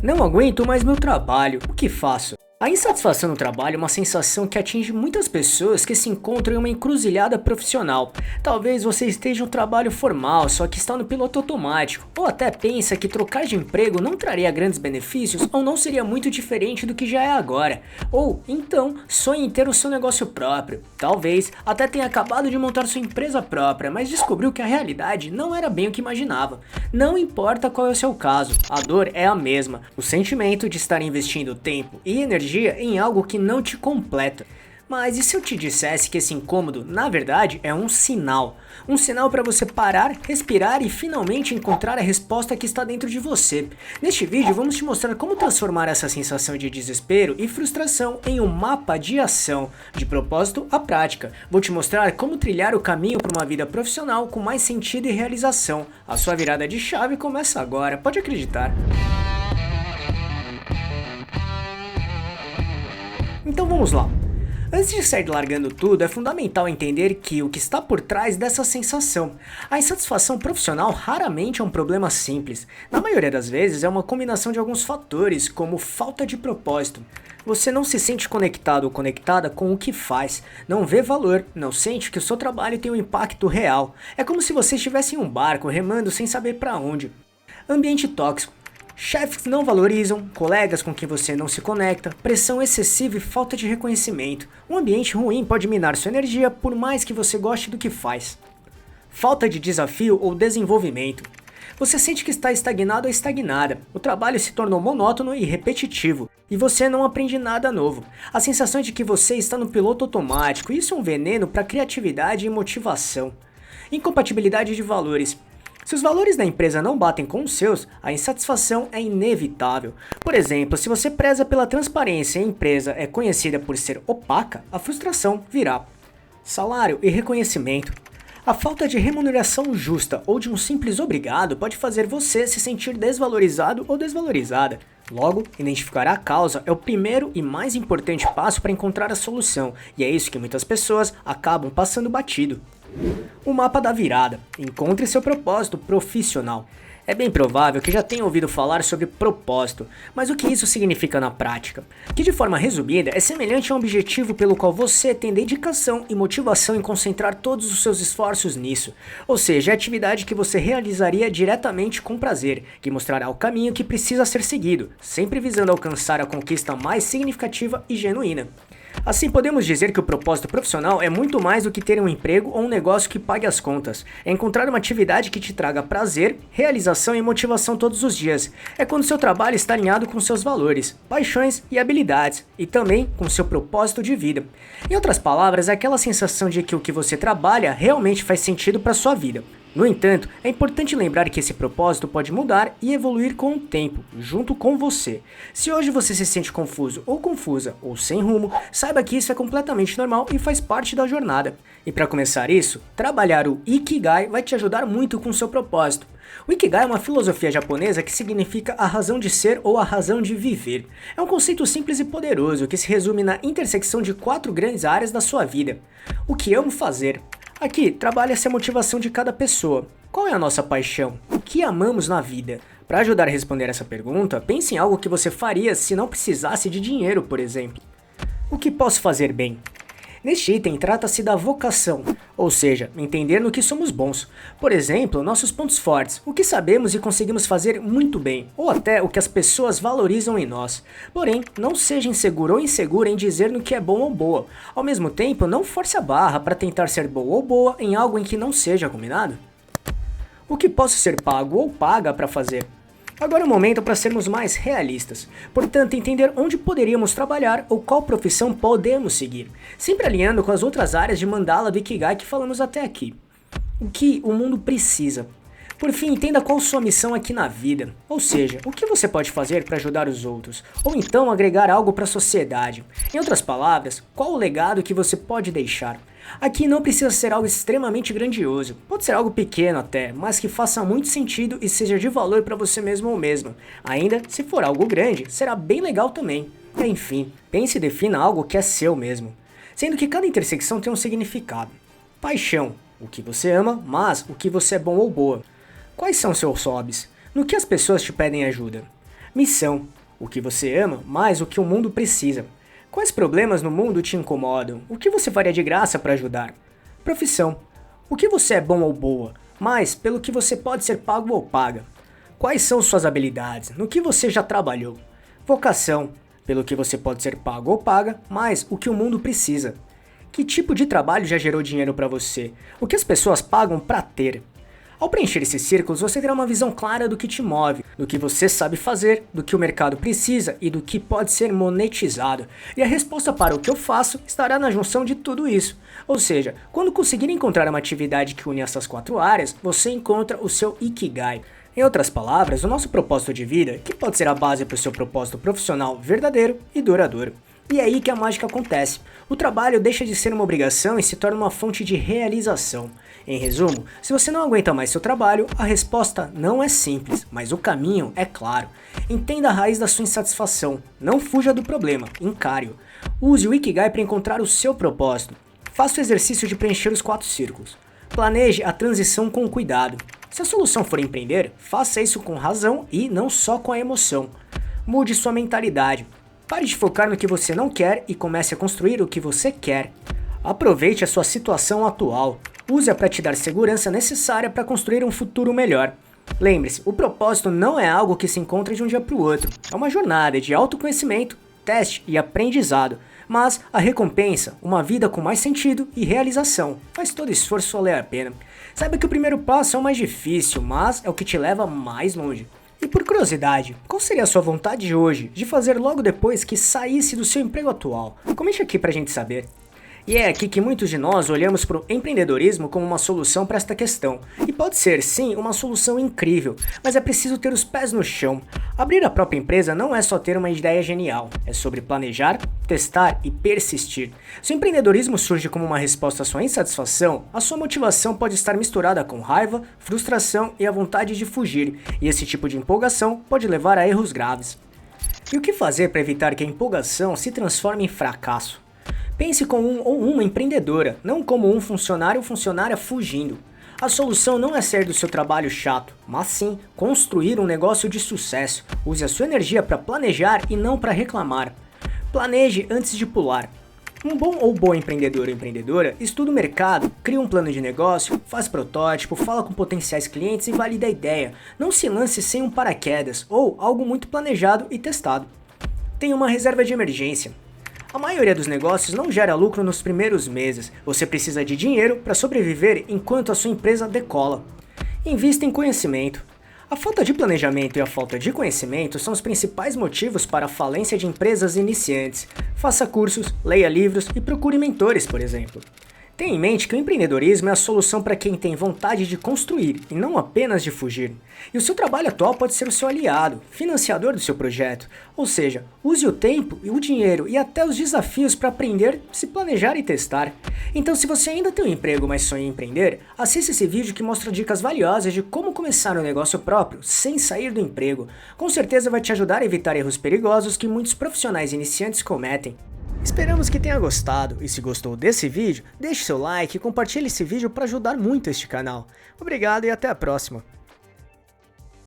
Não aguento mais meu trabalho, o que faço? A insatisfação no trabalho é uma sensação que atinge muitas pessoas que se encontram em uma encruzilhada profissional. Talvez você esteja em um trabalho formal, só que está no piloto automático, ou até pensa que trocar de emprego não traria grandes benefícios ou não seria muito diferente do que já é agora. Ou, então, sonha em ter o seu negócio próprio. Talvez até tenha acabado de montar sua empresa própria, mas descobriu que a realidade não era bem o que imaginava. Não importa qual é o seu caso, a dor é a mesma. O sentimento de estar investindo tempo e energia em algo que não te completa. Mas e se eu te dissesse que esse incômodo, na verdade, é um sinal? Um sinal para você parar, respirar e finalmente encontrar a resposta que está dentro de você. Neste vídeo vamos te mostrar como transformar essa sensação de desespero e frustração em um mapa de ação, de propósito à prática. Vou te mostrar como trilhar o caminho para uma vida profissional com mais sentido e realização. A sua virada de chave começa agora, pode acreditar. Então vamos lá. Antes de sair largando tudo, é fundamental entender que o que está por trás dessa sensação. A insatisfação profissional raramente é um problema simples. Na maioria das vezes é uma combinação de alguns fatores, como falta de propósito. Você não se sente conectado ou conectada com o que faz, não vê valor, não sente que o seu trabalho tem um impacto real. É como se você estivesse em um barco remando sem saber para onde. Ambiente tóxico. Chefes não valorizam, colegas com quem você não se conecta, pressão excessiva e falta de reconhecimento. Um ambiente ruim pode minar sua energia por mais que você goste do que faz. Falta de desafio ou desenvolvimento. Você sente que está estagnado ou estagnada. O trabalho se tornou monótono e repetitivo, e você não aprende nada novo. A sensação de que você está no piloto automático, isso é um veneno para criatividade e motivação. Incompatibilidade de valores. Se os valores da empresa não batem com os seus, a insatisfação é inevitável. Por exemplo, se você preza pela transparência e a empresa é conhecida por ser opaca, a frustração virá. Salário e reconhecimento. A falta de remuneração justa ou de um simples obrigado pode fazer você se sentir desvalorizado ou desvalorizada. Logo, identificar a causa é o primeiro e mais importante passo para encontrar a solução, e é isso que muitas pessoas acabam passando batido. O mapa da virada. Encontre seu propósito profissional. É bem provável que já tenha ouvido falar sobre propósito, mas o que isso significa na prática? Que de forma resumida é semelhante a um objetivo pelo qual você tem dedicação e motivação em concentrar todos os seus esforços nisso. Ou seja, é a atividade que você realizaria diretamente com prazer, que mostrará o caminho que precisa ser seguido, sempre visando alcançar a conquista mais significativa e genuína. Assim, podemos dizer que o propósito profissional é muito mais do que ter um emprego ou um negócio que pague as contas. É encontrar uma atividade que te traga prazer, realização e motivação todos os dias. É quando seu trabalho está alinhado com seus valores, paixões e habilidades, e também com seu propósito de vida. Em outras palavras, é aquela sensação de que o que você trabalha realmente faz sentido para sua vida. No entanto, é importante lembrar que esse propósito pode mudar e evoluir com o tempo, junto com você. Se hoje você se sente confuso ou confusa ou sem rumo, saiba que isso é completamente normal e faz parte da jornada. E para começar isso, trabalhar o Ikigai vai te ajudar muito com o seu propósito. O Ikigai é uma filosofia japonesa que significa a razão de ser ou a razão de viver. É um conceito simples e poderoso que se resume na intersecção de 4 grandes áreas da sua vida. O que amo fazer. Aqui, trabalha-se a motivação de cada pessoa. Qual é a nossa paixão? O que amamos na vida? Para ajudar a responder essa pergunta, pense em algo que você faria se não precisasse de dinheiro, por exemplo. O que posso fazer bem? Neste item trata-se da vocação, ou seja, entender no que somos bons. Por exemplo, nossos pontos fortes, o que sabemos e conseguimos fazer muito bem, ou até o que as pessoas valorizam em nós. Porém, não seja inseguro ou insegura em dizer no que é bom ou boa. Ao mesmo tempo, não force a barra para tentar ser bom ou boa em algo em que não seja combinado. O que posso ser pago ou paga para fazer? Agora é o momento para sermos mais realistas, portanto entender onde poderíamos trabalhar ou qual profissão podemos seguir, sempre alinhando com as outras áreas de mandala do Ikigai que falamos até aqui. O que o mundo precisa. Por fim, entenda qual sua missão aqui na vida, ou seja, o que você pode fazer para ajudar os outros, ou então agregar algo para a sociedade. Em outras palavras, qual o legado que você pode deixar. Aqui não precisa ser algo extremamente grandioso, pode ser algo pequeno até, mas que faça muito sentido e seja de valor para você mesmo ou mesma. Ainda, se for algo grande, será bem legal também. Enfim, pense e defina algo que é seu mesmo, sendo que cada intersecção tem um significado. Paixão, o que você ama, mas o que você é bom ou boa. Quais são seus hobbies? No que as pessoas te pedem ajuda? Missão: o que você ama mais o que o mundo precisa. Quais problemas no mundo te incomodam? O que você faria de graça para ajudar? Profissão: o que você é bom ou boa, mas pelo que você pode ser pago ou paga. Quais são suas habilidades? No que você já trabalhou? Vocação: pelo que você pode ser pago ou paga, mas o que o mundo precisa. Que tipo de trabalho já gerou dinheiro para você? O que as pessoas pagam para ter? Ao preencher esses círculos, você terá uma visão clara do que te move, do que você sabe fazer, do que o mercado precisa e do que pode ser monetizado. E a resposta para o que eu faço estará na junção de tudo isso. Ou seja, quando conseguir encontrar uma atividade que une essas 4 áreas, você encontra o seu Ikigai. Em outras palavras, o nosso propósito de vida, que pode ser a base para o seu propósito profissional verdadeiro e duradouro. E é aí que a mágica acontece. O trabalho deixa de ser uma obrigação e se torna uma fonte de realização. Em resumo, se você não aguenta mais seu trabalho, a resposta não é simples, mas o caminho é claro. Entenda a raiz da sua insatisfação, não fuja do problema, encare-o. Use o Ikigai para encontrar o seu propósito. Faça o exercício de preencher os 4 círculos. Planeje a transição com cuidado. Se a solução for empreender, faça isso com razão e não só com a emoção. Mude sua mentalidade. Pare de focar no que você não quer e comece a construir o que você quer. Aproveite a sua situação atual. Use-a para te dar segurança necessária para construir um futuro melhor. Lembre-se, o propósito não é algo que se encontra de um dia para o outro. É uma jornada de autoconhecimento, teste e aprendizado. Mas a recompensa, uma vida com mais sentido e realização, faz todo esforço valer a pena. Saiba que o primeiro passo é o mais difícil, mas é o que te leva mais longe. E por curiosidade, qual seria a sua vontade hoje de fazer logo depois que saísse do seu emprego atual? Comente aqui pra gente saber. E é aqui que muitos de nós olhamos para o empreendedorismo como uma solução para esta questão. E pode ser, sim, uma solução incrível, mas é preciso ter os pés no chão. Abrir a própria empresa não é só ter uma ideia genial, é sobre planejar, testar e persistir. Se o empreendedorismo surge como uma resposta à sua insatisfação, a sua motivação pode estar misturada com raiva, frustração e a vontade de fugir, e esse tipo de empolgação pode levar a erros graves. E o que fazer para evitar que a empolgação se transforme em fracasso? Pense como um ou uma empreendedora, não como um funcionário ou funcionária fugindo. A solução não é sair do seu trabalho chato, mas sim construir um negócio de sucesso. Use a sua energia para planejar e não para reclamar. Planeje antes de pular. Um bom ou boa empreendedor ou empreendedora estuda o mercado, cria um plano de negócio, faz protótipo, fala com potenciais clientes e valida a ideia. Não se lance sem um paraquedas ou algo muito planejado e testado. Tenha uma reserva de emergência. A maioria dos negócios não gera lucro nos primeiros meses. Você precisa de dinheiro para sobreviver enquanto a sua empresa decola. Invista em conhecimento. A falta de planejamento e a falta de conhecimento são os principais motivos para a falência de empresas iniciantes. Faça cursos, leia livros e procure mentores, por exemplo. Tenha em mente que o empreendedorismo é a solução para quem tem vontade de construir e não apenas de fugir. E o seu trabalho atual pode ser o seu aliado, financiador do seu projeto. Ou seja, use o tempo, o dinheiro e até os desafios para aprender, se planejar e testar. Então, se você ainda tem um emprego, mas sonha em empreender, assista esse vídeo que mostra dicas valiosas de como começar um negócio próprio sem sair do emprego. Com certeza vai te ajudar a evitar erros perigosos que muitos profissionais iniciantes cometem. Esperamos que tenha gostado, e se gostou desse vídeo, deixe seu like e compartilhe esse vídeo para ajudar muito este canal. Obrigado e até a próxima!